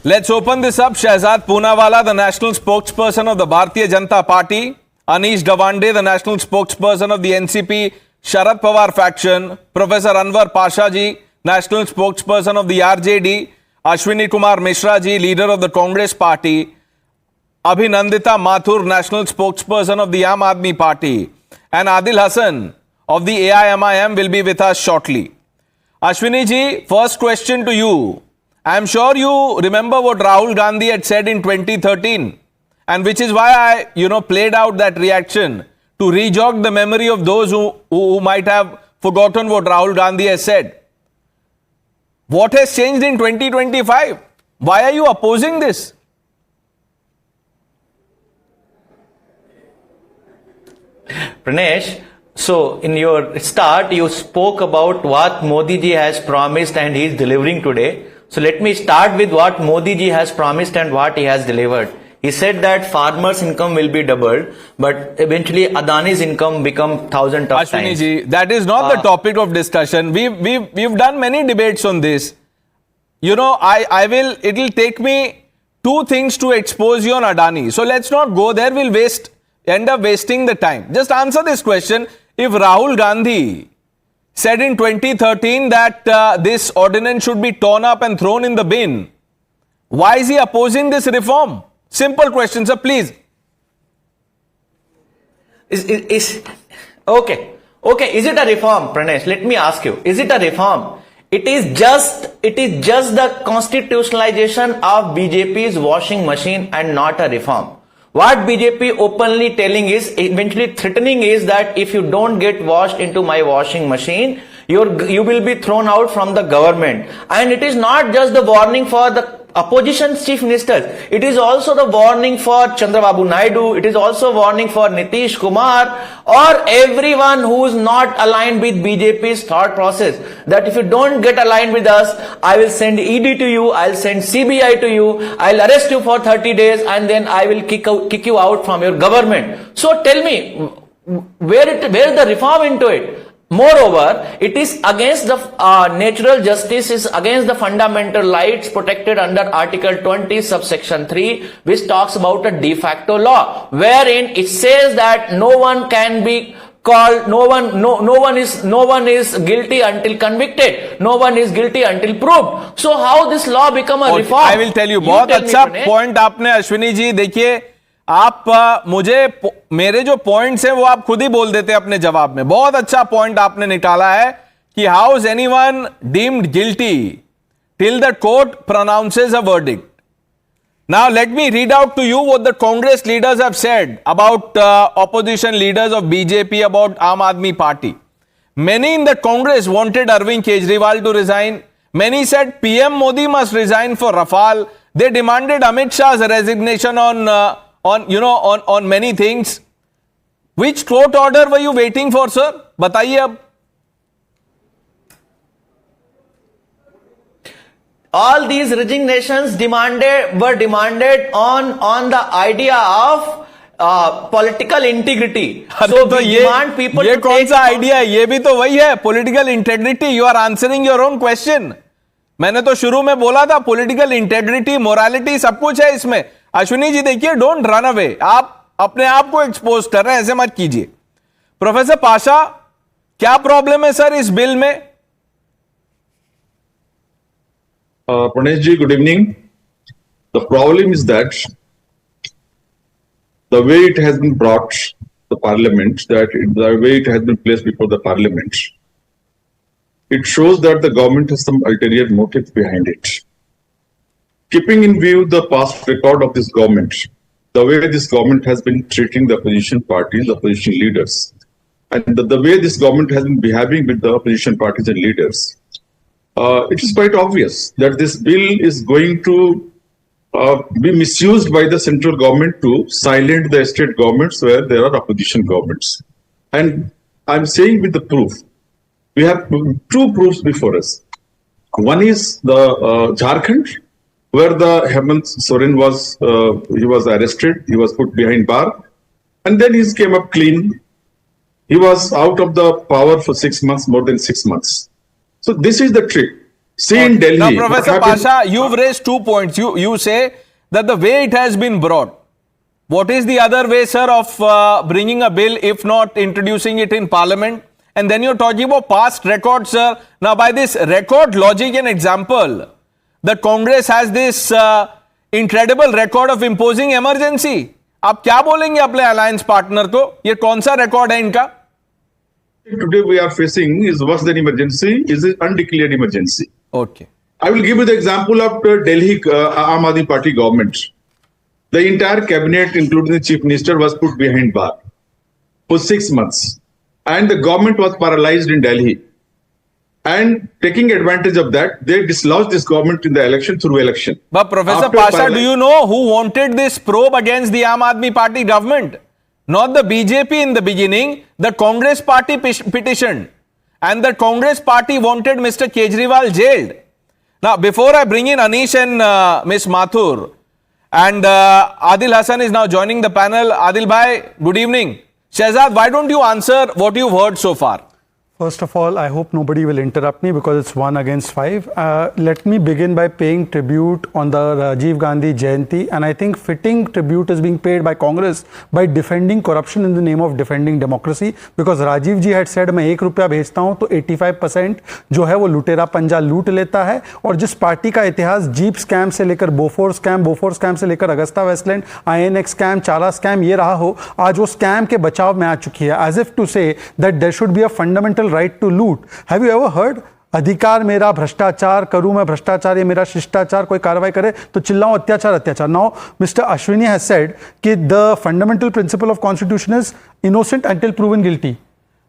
Let's open this up. Shehzad Poonawalla, the national spokesperson of the Bharatiya Janata Party. Anish Gawande, the national spokesperson of the NCP Sharad Pawar faction. Professor Anwar Pashaji, national spokesperson of the RJD. Ashwini Kumar Mishra ji, leader of the Congress Party. Abhinandita Mathur, national spokesperson of the Aam Aadmi Party. And Adil Hassan of the AIMIM will be with us shortly. Ashwini ji, first question to you. I am sure you remember what Rahul Gandhi had said in 2013, and which is why I, played out that reaction to rejog the memory of those who might have forgotten what Rahul Gandhi has said. What has changed in 2025? Why are you opposing this? Pranesh, so in your start, you spoke about what Modi ji has promised and he is delivering today. So let me start with what Modi ji has promised and what he has delivered. He said that farmers' income will be doubled, but eventually Adani's income become 1,000 times. Ashwini ji, that is not the topic of discussion. We've done many debates on this. It'll take me 2 things to expose you on Adani. So let's not go there. We'll end up wasting the time. Just answer this question. If Rahul Gandhi said in 2013 that this ordinance should be torn up and thrown in the bin, why is he opposing this reform? Simple question, sir, please. Okay. Is it a reform, Pranesh? Let me ask you. Is it a reform? It is just the constitutionalization of BJP's washing machine and not a reform. What BJP openly telling is, eventually threatening is that if you don't get washed into my washing machine, you will be thrown out from the government. And it is not just the warning for the opposition's chief ministers. It is also the warning for Chandrababu Naidu. It is also warning for Nitish Kumar or everyone who is not aligned with BJP's thought process. That if you don't get aligned with us, I will send ED to you, I'll send CBI to you, I'll arrest you for 30 days and then I will kick you out from your government. So tell me, where is the reform into it? Moreover, it is against the natural justice, is against the fundamental rights protected under Article 20, subsection 3, which talks about a de facto law, wherein it says that no one can be called, no one is guilty until convicted, no one is guilty until proved. So how this law become a reform? I will tell you, बहुत अच्छा point आपने अश्विनी जी, देखिए आप मेरे जो points हैं वो आप खुद ही बोल देते हैं अपने जवाब में. बहुत अच्छा पॉइंट आपने निकाला है कि how is anyone deemed guilty till the court pronounces a verdict. Now let me read out to you what the Congress leaders have said about opposition leaders of BJP, about Aam Aadmi Party. Many in the Congress wanted Arvind Kejriwal to resign. Many said PM Modi must resign for Rafale. They demanded Amit Shah's resignation on many things. Which court order were you waiting for, sir? बताइए अब. All these resignations were demanded on the idea of political integrity. So तो we demand people ये to कौन take सा idea है? ये भी तो वही है, political integrity. You are answering your own question. मैंने तो शुरू में बोला था पॉलिटिकल इंटेग्रिटी, मोरालिटी सब कुछ है इसमें. अश्विनी जी देखिए, डोंट रन अवे. आप अपने आप को एक्सपोज कर रहे हैं, ऐसे मत कीजिए. प्रोफेसर पाशा, क्या प्रॉब्लम है सर इस बिल में? Pranesh ji, good evening. The problem is that the way it has been brought the parliament, the way it has been placed before the parliament, it shows that the government has some ulterior motive behind it. Keeping in view the past record of this government, the way this government has been treating the opposition parties, the opposition leaders, and the way this government has been behaving with the opposition parties and leaders, it is quite obvious that this bill is going to be misused by the central government to silence the state governments where there are opposition governments. And I'm saying with the proof. We have 2 proofs before us. One is the Jharkhand, where the Hemant Soren was arrested, he was put behind bar, and then he came up clean. He was out of the power for 6 months, more than 6 months. So this is the trick. See in Delhi. Now, what Professor happened- Pasha, you've raised 2 points. You say that the way it has been brought. What is the other way, sir, of bringing a bill if not introducing it in Parliament? And then you're talking about past records, sir. Now, by this record logic and example, the Congress has this incredible record of imposing emergency. आप क्या बोलेंगे अपने alliance partner को? ये कौन सा record है इनका? Today we are facing is worse than emergency, is an undeclared emergency. Okay. I will give you the example of the Delhi Aam Aadmi Party government. The entire cabinet, including the chief minister, was put behind bar for 6 months. And the government was paralyzed in Delhi. And taking advantage of that, they dislodged this government in the election through election. But Professor After Pasha, paralyzed- do you know who wanted this probe against the Aam Aadmi Party government? Not the BJP in the beginning, the Congress party petitioned. And the Congress party wanted Mr. Kejriwal jailed. Now, before I bring in Anish and Ms. Mathur, and Adil Hassan is now joining the panel. Adil bhai, good evening. Shehzad, why don't you answer what you've heard so far? First of all, I hope nobody will interrupt me because it's 1 against 5. Let me begin by paying tribute on the Rajiv Gandhi Jayanti, and I think fitting tribute is being paid by Congress by defending corruption in the name of defending democracy, because Rajiv ji had said मैं 1 रुपया भेजता हूं तो 85% जो है वो लुटेरा पंजा लूट लेता है। और जिस पार्टी का इतिहास जीप स्कैम से लेकर बोफोर स्कैम से लेकर अगस्ता वेस्टलैंड, INX स्कैम, चारा स्कैम ये रहा हो, आज वो स्कैम के बचाव में आ चुकी है, as if to say that there should be a fundamental right to loot. Have you ever heard? अधिकार मेरा, भ्रष्टाचार करूं मैं, भ्रष्टाचार ये मेरा शिष्टाचार, कोई कार्रवाई करे तो चिल्लाऊं अत्याचार। Now, Mr. Ashwini has said कि the fundamental principle of constitution is innocent until proven guilty.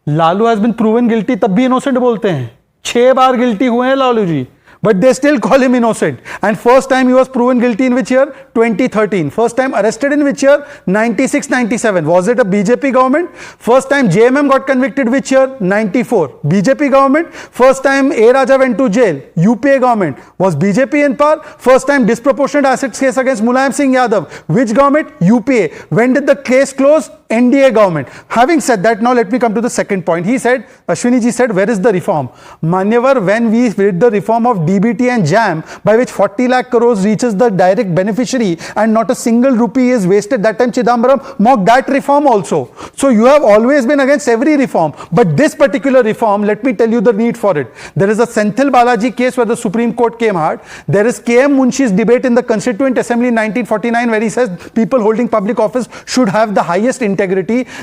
Lalu has been proven guilty, तब भी innocent बोलते हैं। 6 बार guilty हुए हैं Lalu ji, but they still call him innocent. And first time he was proven guilty in which year? 2013. First time arrested in which year? 96-97. Was it a BJP government? First time JMM got convicted which year? 94. BJP government. First time A Raja went to jail. UPA government. Was BJP in power? First time disproportionate assets case against Mulayam Singh Yadav. Which government? UPA. When did the case close? NDA government. Having said that, now let me come to the second point. He said, Ashwini ji said, where is the reform? Manyavar, when we did the reform of DBT and JAM, by which 40 lakh crores reaches the direct beneficiary and not a single rupee is wasted, that time Chidambaram mocked that reform also. So you have always been against every reform. But this particular reform, let me tell you the need for it. There is a Senthil Balaji case where the Supreme Court came hard. There is KM Munshi's debate in the Constituent Assembly in 1949 where he says people holding public office should have the highest integrity.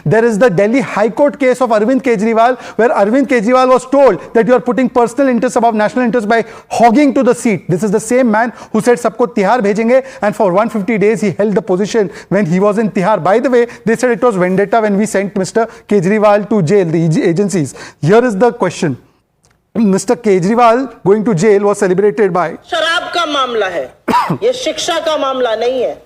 There is the Delhi High Court case of Arvind Kejriwal where Arvind Kejriwal was told that you are putting personal interests above national interests by hogging to the seat. This is the same man who said sabko Tihar bhejenge, and for 150 days he held the position when he was in Tihar. By the way, they said it was vendetta when we sent Mr. Kejriwal to jail, the agencies. Here is the question. Mr. Kejriwal going to jail was celebrated by शराब का मामला है, ये शिक्षा का मामला नहीं है।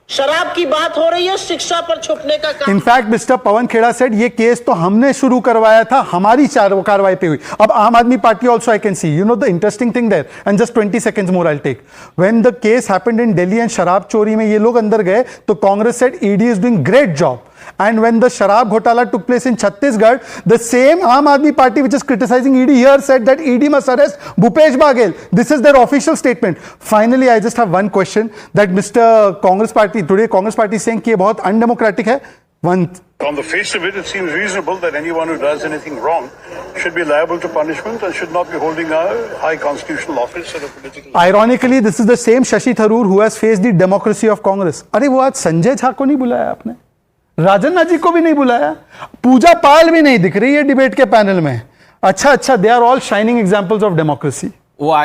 शराब की बात हो रही है, शिक्षा पर छुपने का काम। In fact, Mr. Pawan Kheda said ये केस तो हमने शुरू करवाया था, हमारी कार्रवाई पे हुई। अब आम Aadmi party also I can see. You know the interesting thing there, and just 20 seconds more I'll take. When the case happened in Delhi and शराब चोरी में ये लोग अंदर गए, तो Congress said ED is doing great job. And when the Sharab Ghotala took place in Chhattisgarh, the same Aam Aadmi Party which is criticizing ED here said that ED must arrest Bhupesh Baghel. This is their official statement. Finally, I just have one question that Mr. Congress Party, today Congress Party is saying कि ये बहुत undemocratic है. One. On the face of it, it seems reasonable that anyone who does anything wrong should be liable to punishment and should not be holding a high constitutional office or a political. Ironically, this is the same Shashi Tharoor who has faced the democracy of Congress. अरे वो आज संजय झा को नहीं बुलाया आपने, राजन्ना जी को भी नहीं बुलाया, पूजा पाल भी नहीं दिख रही है डिबेट के पैनल में। अच्छा, they are all shining examples of democracy.